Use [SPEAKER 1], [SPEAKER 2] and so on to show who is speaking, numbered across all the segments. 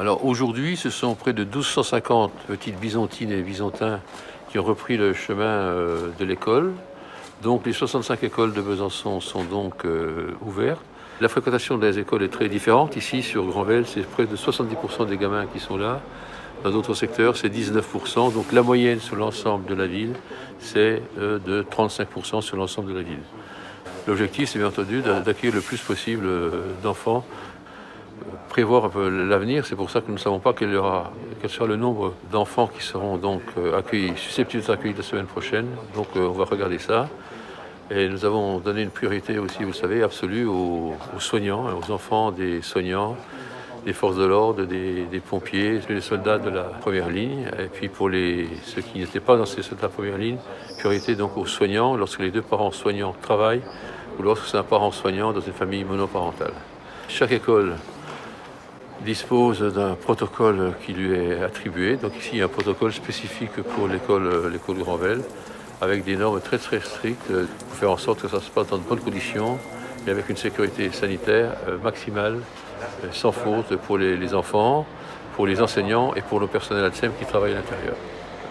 [SPEAKER 1] Alors aujourd'hui, ce sont près de 1250 petites byzantines et byzantins qui ont repris le chemin de l'école. Donc les 65 écoles de Besançon sont donc ouvertes. La fréquentation des écoles est très différente. Ici, sur Granvelle, c'est près de 70% des gamins qui sont là. Dans d'autres secteurs, c'est 19%. Donc la moyenne sur l'ensemble de la ville, c'est de 35% sur l'ensemble de la ville. L'objectif, c'est bien entendu d'accueillir le plus possible d'enfants. Prévoir un peu l'avenir, c'est pour ça que nous ne savons pas quel sera le nombre d'enfants qui seront donc accueillis, susceptibles d'être accueillis la semaine prochaine. Donc on va regarder ça. Et nous avons donné une priorité aussi, vous le savez, absolue aux soignants, aux enfants des soignants, des forces de l'ordre, des pompiers, des soldats de la première ligne. Et puis pour ceux qui n'étaient pas dans ces soldats de la première ligne, priorité donc aux soignants lorsque les deux parents soignants travaillent ou lorsque c'est un parent soignant dans une famille monoparentale. Chaque école dispose d'un protocole qui lui est attribué. Donc ici, il y a un protocole spécifique pour l'école Granvelle, avec des normes très très strictes pour faire en sorte que ça se passe dans de bonnes conditions, mais avec une sécurité sanitaire maximale, sans faute pour les enfants, pour les enseignants et pour le personnel ADSEM qui travaille à l'intérieur.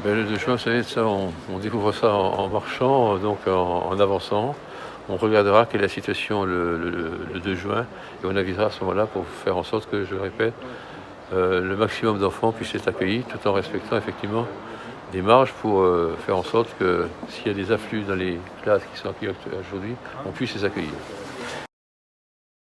[SPEAKER 1] Le 2 juin, vous savez, ça, on découvre ça en marchant, donc en avançant. On regardera quelle est la situation le 2 juin et on avisera à ce moment-là pour faire en sorte que, je le répète, le maximum d'enfants puissent être accueillis tout en respectant effectivement des marges pour faire en sorte que s'il y a des afflux dans les classes qui sont accueillies aujourd'hui, on puisse les accueillir.